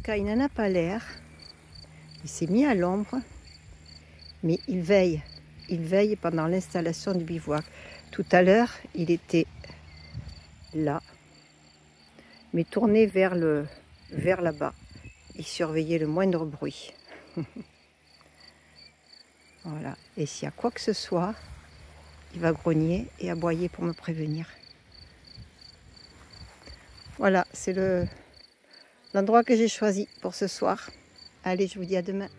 cas, il n'en a pas l'air. Il s'est mis à l'ombre, mais il veille. Il veille pendant l'installation du bivouac. Tout à l'heure, il était là, mais tourné vers là-bas. Il surveillait le moindre bruit. Voilà. Et s'il y a quoi que ce soit, il va grogner et aboyer pour me prévenir. Voilà, c'est l'endroit que j'ai choisi pour ce soir. Allez, je vous dis à demain.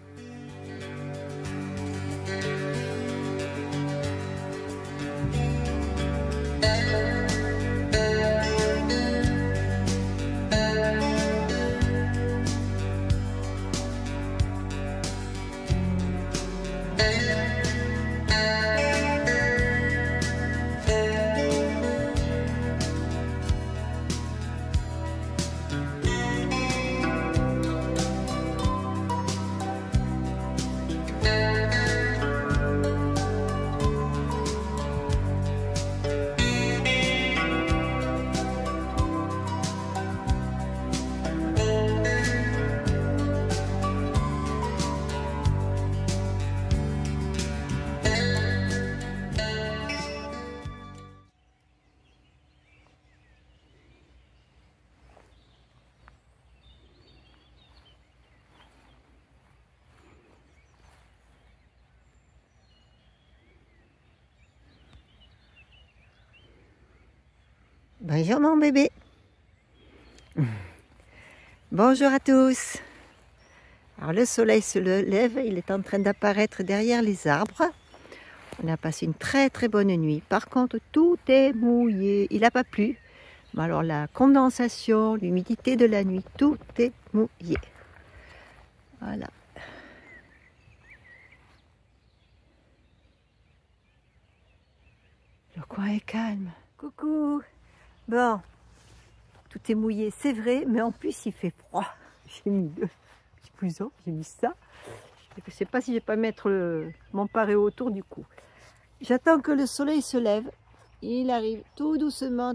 Bonjour mon bébé. Bonjour à tous. Alors le soleil se lève, il est en train d'apparaître derrière les arbres. On a passé une très très bonne nuit. Par contre, tout est mouillé. Il n'a pas plu. Mais alors la condensation, l'humidité de la nuit, tout est mouillé. Voilà. Le coin est calme. Coucou. Bon, tout est mouillé, c'est vrai, mais en plus il fait froid. J'ai mis deux petits blousons, j'ai mis ça. Je ne sais pas si je vais pas mettre mon pareo autour du cou. J'attends que le soleil se lève. Il arrive tout doucement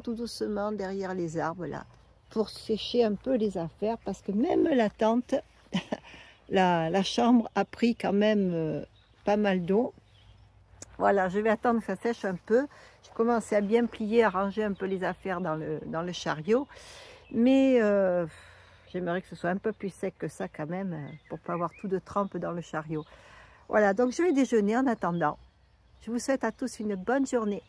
derrière les arbres là, pour sécher un peu les affaires, parce que même la tente, la chambre a pris quand même pas mal d'eau. Voilà, je vais attendre que ça sèche un peu. J'ai commencé à bien plier, à ranger un peu les affaires dans le chariot. Mais j'aimerais que ce soit un peu plus sec que ça quand même, pour ne pas avoir tout de trempe dans le chariot. Voilà, donc je vais déjeuner en attendant. Je vous souhaite à tous une bonne journée.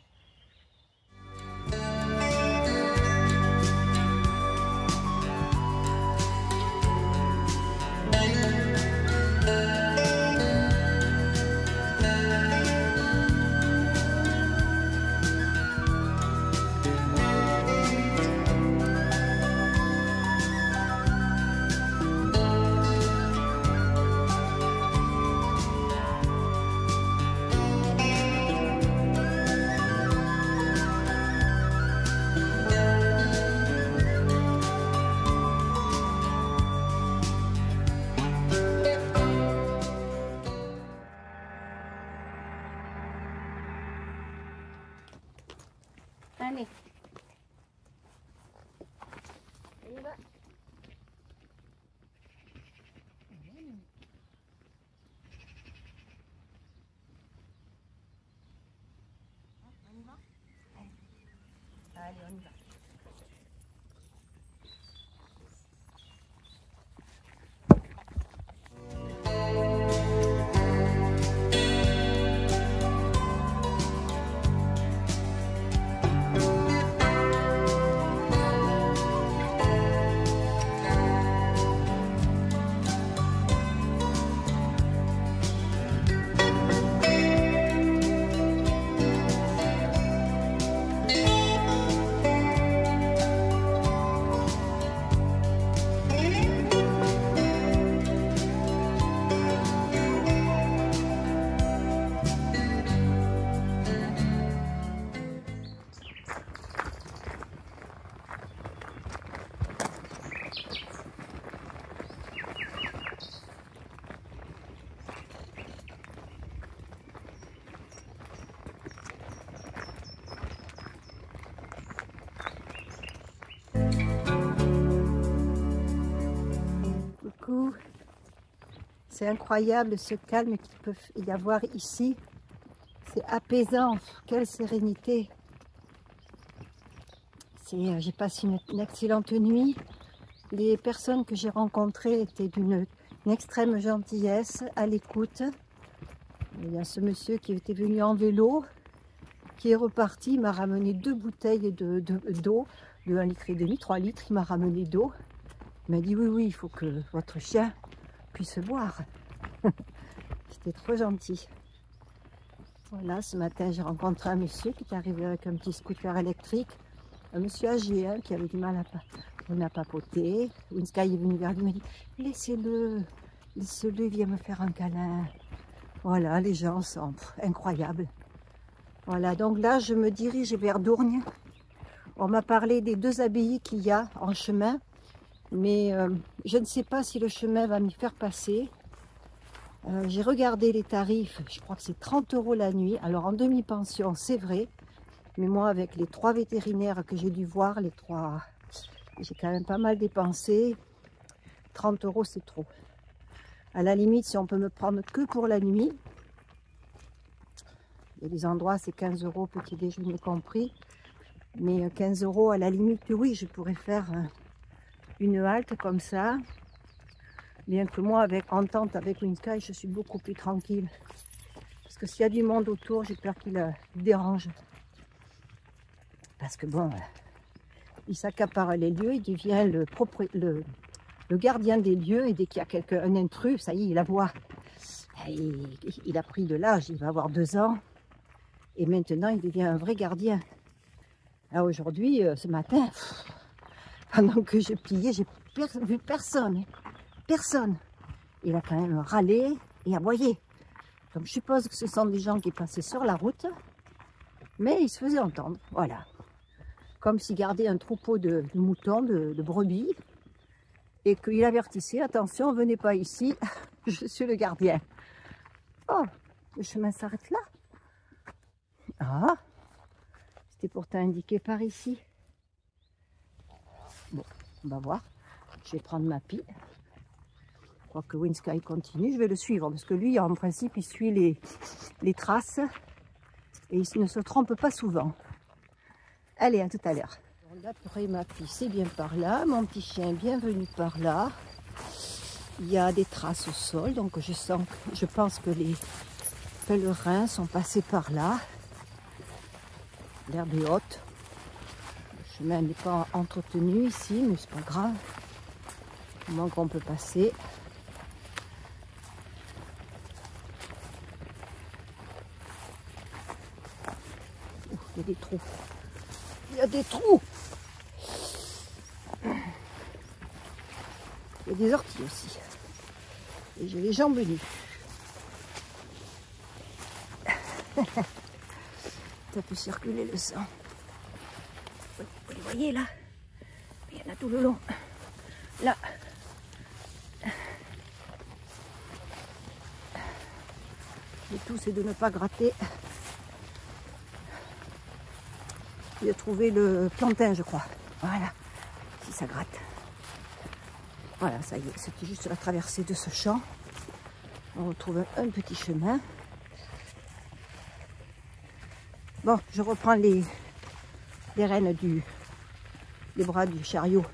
C'est incroyable ce calme qu'il peut y avoir ici. C'est apaisant, quelle sérénité. J'ai passé une excellente nuit. Les personnes que j'ai rencontrées étaient d'une extrême gentillesse, à l'écoute. Il y a ce monsieur qui était venu en vélo, qui est reparti, il m'a ramené 2 bouteilles d'eau, de 1,5 litre, 3 litres, il m'a ramené d'eau. Il m'a dit oui, il faut que votre chien puisse boire. C'était trop gentil. Voilà, ce matin j'ai rencontré un monsieur qui est arrivé avec un petit scooter électrique, un monsieur âgé hein, qui avait du mal à papoter. Winsky est venu vers lui, il m'a dit laissez-le, il vient me faire un câlin. Voilà, les gens sont incroyables. Voilà, donc là je me dirige vers Dourgnes. On m'a parlé des 2 abbayes qu'il y a en chemin, mais je ne sais pas si le chemin va m'y faire passer. J'ai regardé les tarifs, je crois que c'est 30 € la nuit. Alors en demi-pension, c'est vrai, mais moi avec les 3 vétérinaires que j'ai dû voir, les 3, j'ai quand même pas mal dépensé. 30 € c'est trop. À la limite, si on peut me prendre que pour la nuit, il y a des endroits c'est 15 € petit déjeuner compris, mais 15 € à la limite, oui, je pourrais faire une halte comme ça. Bien que moi, en tente avec Winsky, je suis beaucoup plus tranquille. Parce que s'il y a du monde autour, j'ai peur qu'il dérange. Parce que bon, il s'accapare les lieux, il devient le gardien des lieux. Et dès qu'il y a un intrus, ça y est, il aboie. Il a pris de l'âge, il va avoir 2 ans. Et maintenant, il devient un vrai gardien. Aujourd'hui, ce matin, pendant que je pliais, j'ai vu personne. Personne. Il a quand même râlé et aboyé. Donc je suppose que ce sont des gens qui passaient sur la route, mais il se faisait entendre. Voilà. Comme s'il gardait un troupeau de moutons, de brebis, et qu'il avertissait, attention, venez pas ici, je suis le gardien. Oh, le chemin s'arrête là. Ah, c'était pourtant indiqué par ici. Bon, on va voir. Je vais prendre ma pile. Je crois que Winsky continue, je vais le suivre parce que lui, en principe, il suit les traces et il ne se trompe pas souvent. Allez, à tout à l'heure. Là, après ma fille, c'est bien par là, mon petit chien est bien venu par là. Il y a des traces au sol, donc je pense que les pèlerins sont passés par là. L'herbe est haute. Le chemin n'est pas entretenu ici, mais c'est pas grave. Au moins qu'on peut passer. Il y a des trous. Il y a des trous. Il y a des orties aussi. Et j'ai les jambes nues. Ça peut circuler le sang. Vous les voyez là? Il y en a tout le long. Là. Le tout c'est de ne pas gratter. Il a trouvé le plantain, je crois. Voilà, si ça gratte. Voilà, ça y est, c'était juste la traversée de ce champ. On retrouve un petit chemin. Bon, je reprends les rênes des bras du chariot.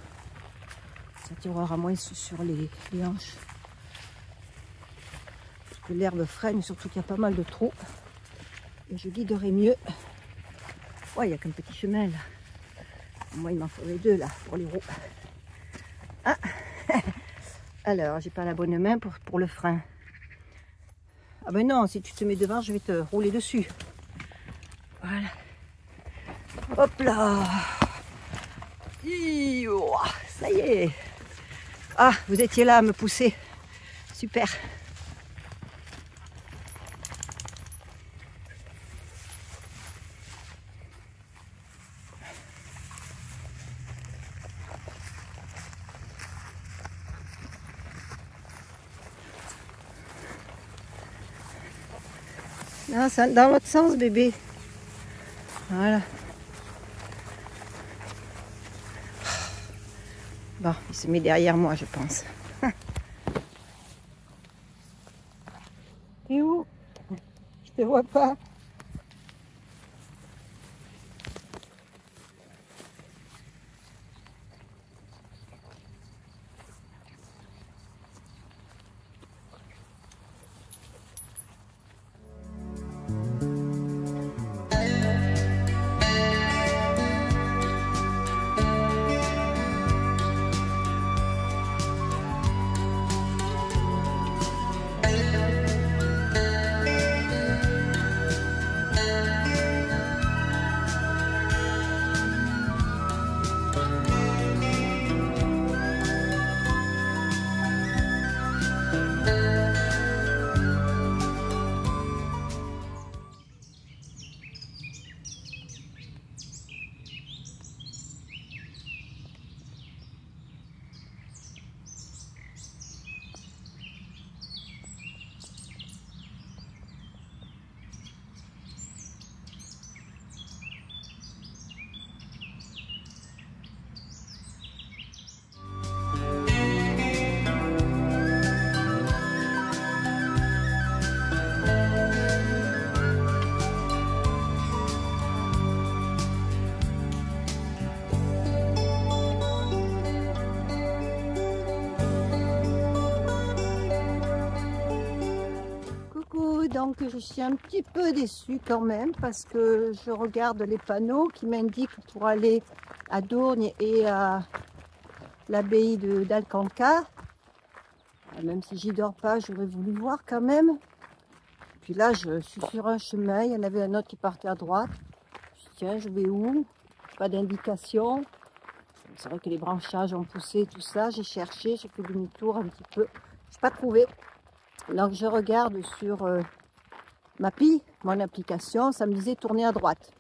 Ça tirera moins sur les hanches. Parce que l'herbe freine, surtout qu'il y a pas mal de trous. Et je guiderai mieux. Ouais, il n'y a qu'un petit chemin là. Moi, il m'en faudrait 2 là pour les roues. Ah. Alors, j'ai pas la bonne main pour le frein. Ah ben non, si tu te mets devant, je vais te rouler dessus. Voilà. Hop là. Ça y est. Ah, vous étiez là à me pousser. Super. Non, c'est dans l'autre sens, bébé. Voilà. Bon, il se met derrière moi, je pense. Je vois pas. Donc je suis un petit peu déçue quand même parce que je regarde les panneaux qui m'indiquent pour aller à Dourgne et à l'abbaye d'Alcanca. Même si j'y dors pas, j'aurais voulu voir quand même. Puis là je suis sur un chemin, il y en avait un autre qui partait à droite. Je dis tiens, je vais où? Pas d'indication. C'est vrai que les branchages ont poussé, tout ça. J'ai cherché, j'ai fait demi-tour un petit peu. Je n'ai pas trouvé. Donc je regarde sur Mappy, mon application, ça me disait tourner à droite.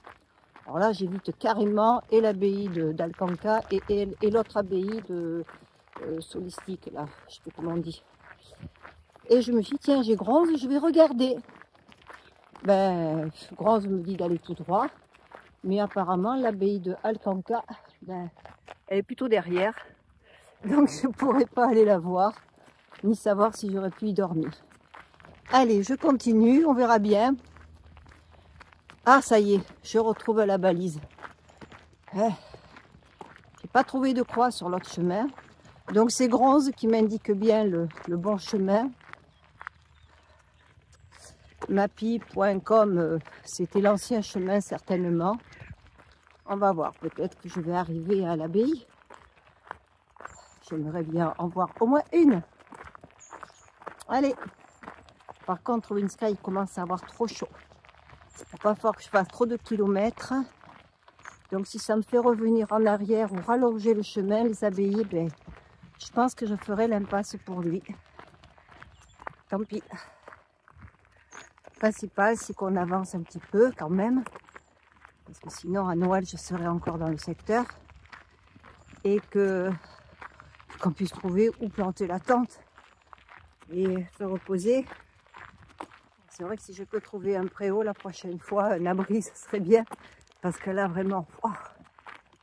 Alors là j'évite carrément et l'abbaye d'Alcanca et l'autre abbaye de Solistique, là, je sais plus comment on dit. Et je me suis dit tiens, j'ai Gronze, je vais regarder. Ben Gronze me dit d'aller tout droit, mais apparemment l'abbaye d'Alcanca, ben, elle est plutôt derrière. Donc je ne pourrais pas aller la voir, ni savoir si j'aurais pu y dormir. Allez, je continue, on verra bien. Ah, ça y est, je retrouve la balise. J'ai pas trouvé de croix sur l'autre chemin. Donc c'est Gronze qui m'indique bien le bon chemin. Mappy.com, c'était l'ancien chemin certainement. On va voir, peut-être que je vais arriver à l'abbaye. J'aimerais bien en voir au moins une. Allez. Par contre, Windsky commence à avoir trop chaud. Il ne faut pas fort que je fasse trop de kilomètres. Donc si ça me fait revenir en arrière ou rallonger le chemin, les abbayes, ben, je pense que je ferai l'impasse pour lui. Tant pis. Le principal, c'est qu'on avance un petit peu quand même. Parce que sinon, à Noël, je serai encore dans le secteur. Et qu'on puisse trouver où planter la tente. Et se reposer. C'est vrai que si je peux trouver un préau la prochaine fois, un abri, ce serait bien. Parce que là, vraiment, oh,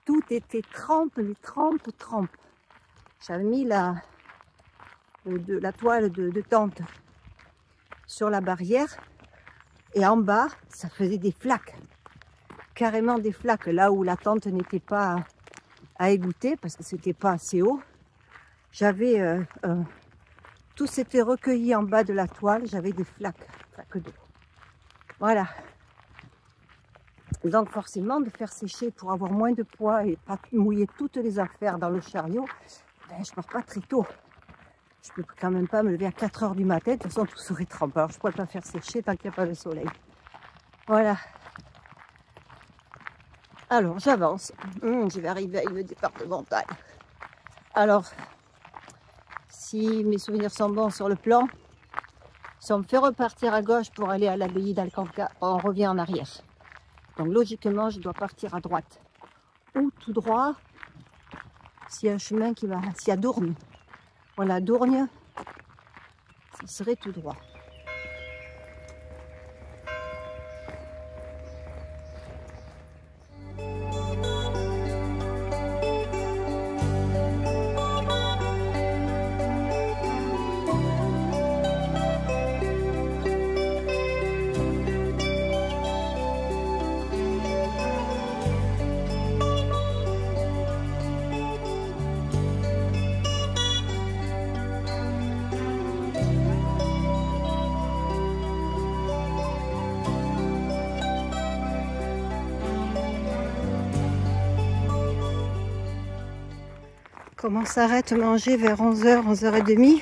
tout était trempe, mais trempe. J'avais mis la toile de tente sur la barrière. Et en bas, ça faisait des flaques. Carrément des flaques. Là où la tente n'était pas à égoutter, parce que c'était pas assez haut. J'avais... tout s'était recueilli en bas de la toile. J'avais des flaques d'eau. Voilà. Donc forcément, de faire sécher pour avoir moins de poids et pas mouiller toutes les affaires dans le chariot, ben, je ne pars pas très tôt. Je ne peux quand même pas me lever à 4 h du matin, de toute façon tout serait trempé. Alors je ne pourrais pas faire sécher tant qu'il n'y a pas de soleil. Voilà. Alors j'avance. Je vais arriver à une départementale. Alors, si mes souvenirs sont bons sur le plan, si on me fait repartir à gauche pour aller à l'abbaye d'Alcanca, on revient en arrière. Donc logiquement, je dois partir à droite. Ou tout droit, s'il y a un chemin qui va... S'il y a Dourgne. Voilà, Dourgne, ce serait tout droit. Comme on s'arrête manger vers 11h, 11h30,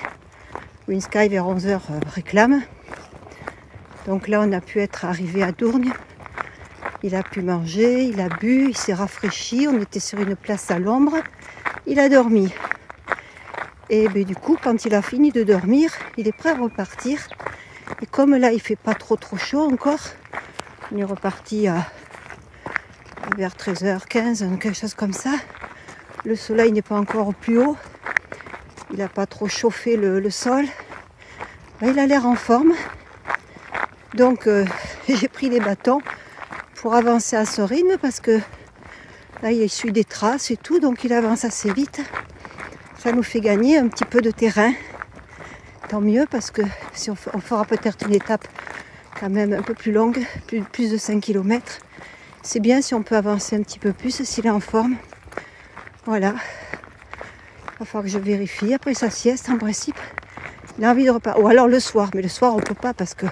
Winsky vers 11h réclame. Donc là, on a pu être arrivé à Dourgne. Il a pu manger, il a bu, il s'est rafraîchi. On était sur une place à l'ombre. Il a dormi. Et ben, du coup, quand il a fini de dormir, il est prêt à repartir. Et comme là, il fait pas trop chaud encore, on est reparti vers 13h15, quelque chose comme ça. Le soleil n'est pas encore au plus haut. Il n'a pas trop chauffé le sol. Ben, il a l'air en forme. Donc, j'ai pris les bâtons pour avancer à son rythme parce que là, il suit des traces et tout. Donc, il avance assez vite. Ça nous fait gagner un petit peu de terrain. Tant mieux parce que si on fera peut-être une étape quand même un peu plus longue, plus de 5 km. C'est bien si on peut avancer un petit peu plus, s'il est en forme. Voilà. Il va falloir que je vérifie. Après sa sieste, en principe, il a envie de repartir. Ou alors le soir. Mais le soir, on ne peut pas parce que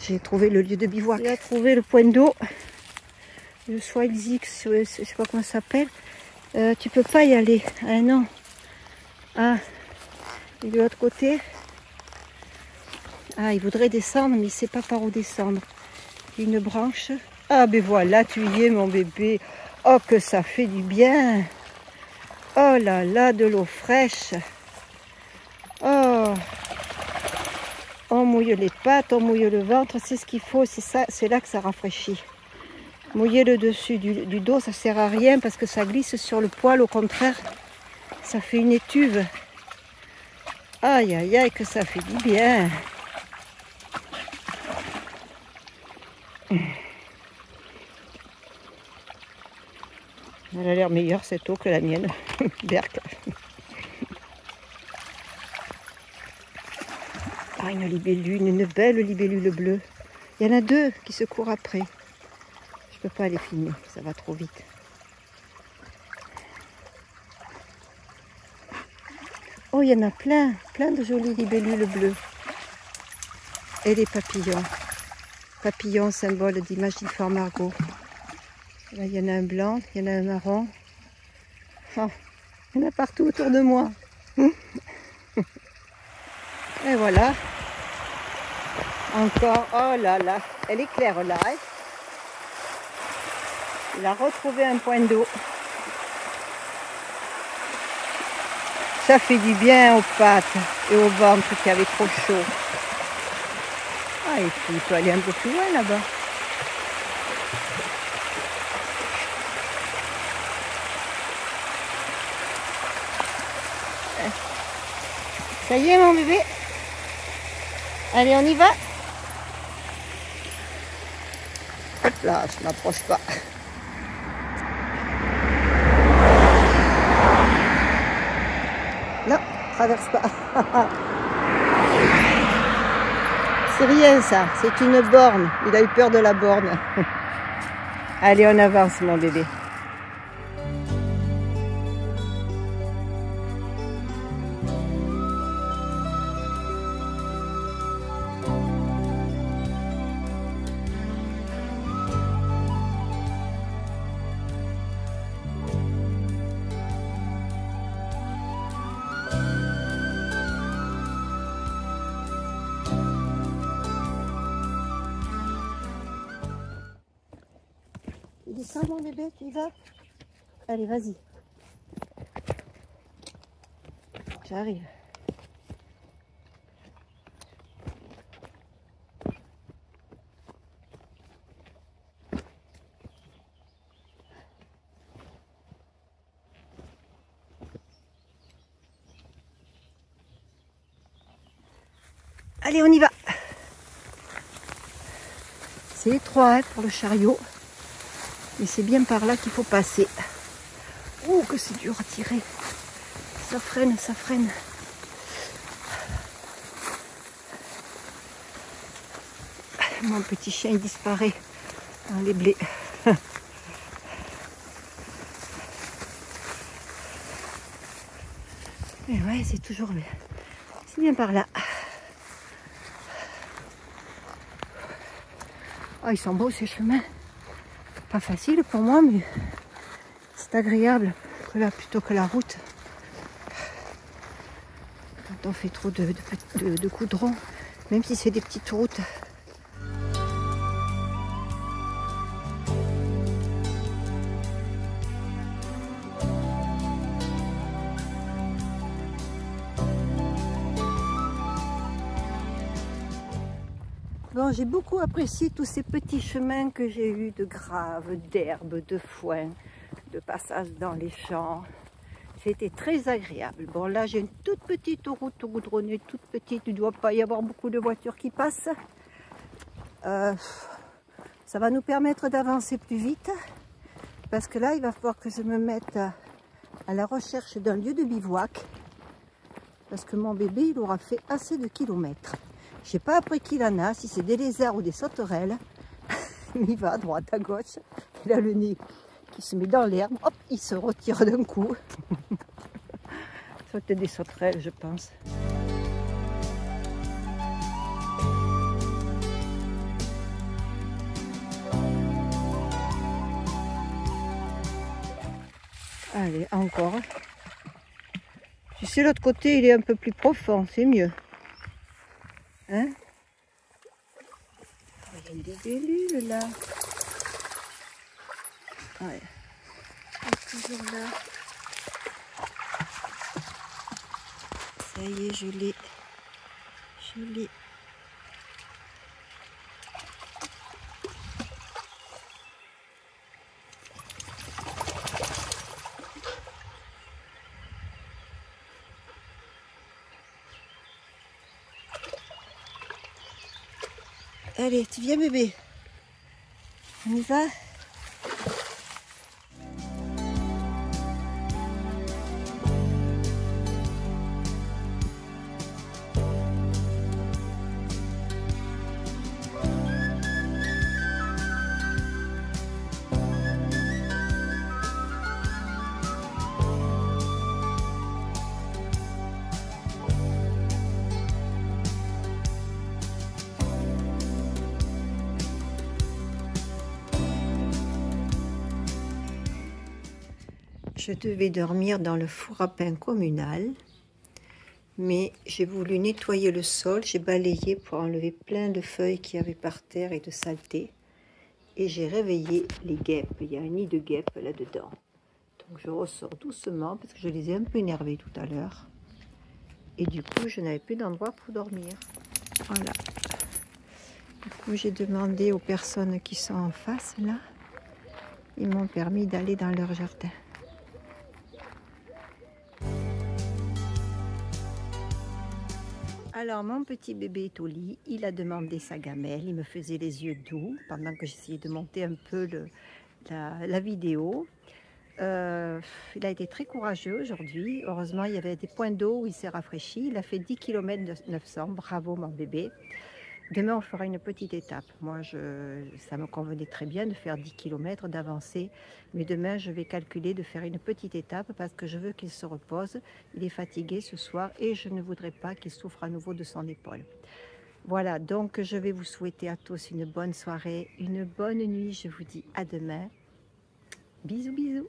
j'ai trouvé le lieu de bivouac. Il a trouvé le point d'eau. Le Swilzix, je ne sais pas comment ça s'appelle. Tu peux pas y aller. Ah non. Ah. Et de l'autre côté. Ah, il voudrait descendre, mais il ne sait pas par où descendre. Une branche. Ah, ben voilà, tu y es, mon bébé. Oh, que ça fait du bien. Oh là là, de l'eau fraîche. Oh. On mouille les pattes, on mouille le ventre, c'est ce qu'il faut, c'est là que ça rafraîchit. Mouiller le dessus du dos, ça sert à rien parce que ça glisse sur le poil, au contraire, ça fait une étuve. Aïe aïe aïe, que ça fait du bien. Elle a l'air meilleure cette eau que la mienne, Berk. Ah, une libellule, une belle libellule bleue. Il y en a deux qui se courent après. Je peux pas les filmer, ça va trop vite. Oh, il y en a plein de jolies libellules bleues. Et les papillons. Papillons, symbole d'Imagiflore Margot. Là, il y en a un blanc, il y en a un marron. Oh, il y en a partout autour de moi. Et voilà. Encore, oh là là, elle est claire là. Hein. Il a retrouvé un point d'eau. Ça fait du bien aux pattes et au ventre qui avait trop chaud. Ah, et puis il peut aller un peu plus loin là-bas. Ça y est mon bébé. Allez, on y va. Hop là, je ne m'approche pas. Non, traverse pas. C'est rien ça, c'est une borne. Il a eu peur de la borne. Allez, on avance mon bébé. Descends mon bébé, tu y vas? Allez, vas-y. J'arrive. Allez, on y va. C'est étroit hein, pour le chariot. Mais c'est bien par là qu'il faut passer. Oh, que c'est dur à tirer. Ça freine, ça freine. Mon petit chien, il disparaît dans les blés. Et ouais, c'est toujours bien. C'est bien par là. Oh, ils sont beaux ces chemins. Pas facile pour moi, mais c'est agréable que là plutôt que la route. quand on fait trop de goudron, même si c'est des petites routes. Bon, j'ai beaucoup apprécié tous ces petits chemins que j'ai eus de graves, d'herbes, de foin, de passage dans les champs. C'était très agréable. Bon, là, j'ai une toute petite route goudronnée, toute petite. Il ne doit pas y avoir beaucoup de voitures qui passent. Ça va nous permettre d'avancer plus vite. Parce que là, il va falloir que je me mette à la recherche d'un lieu de bivouac. Parce que mon bébé, il aura fait assez de kilomètres. Je n'ai pas appris qu'il en a, si c'est des lézards ou des sauterelles. Il va à droite, à gauche. Il a le nez qui se met dans l'herbe. Hop, il se retire d'un coup. C'était des sauterelles, je pense. Allez, encore. Tu sais, l'autre côté, il est un peu plus profond, c'est mieux. Hein? Il y a des gélules là. Ouais. Il est toujours là. Ça y est, je l'ai. Je l'ai. Allez, tu viens bébé. On y va? Je devais dormir dans le four à pain communal, mais j'ai voulu nettoyer le sol, j'ai balayé pour enlever plein de feuilles qu'il y avait par terre et de saleté. Et j'ai réveillé les guêpes, il y a un nid de guêpes là-dedans. Donc je ressors doucement parce que je les ai un peu énervées tout à l'heure. Et du coup, je n'avais plus d'endroit pour dormir. Voilà. Du coup, j'ai demandé aux personnes qui sont en face, là, ils m'ont permis d'aller dans leur jardin. Alors, mon petit bébé est au lit, il a demandé sa gamelle, il me faisait les yeux doux pendant que j'essayais de monter un peu la vidéo. Il a été très courageux aujourd'hui, heureusement il y avait des points d'eau où il s'est rafraîchi, il a fait 10 km 900, bravo mon bébé. Demain on fera une petite étape, moi ça me convenait très bien de faire 10 km, d'avancer, mais demain je vais calculer de faire une petite étape parce que je veux qu'il se repose, il est fatigué ce soir et je ne voudrais pas qu'il souffre à nouveau de son épaule. Voilà, donc je vais vous souhaiter à tous une bonne soirée, une bonne nuit, je vous dis à demain, bisous bisous.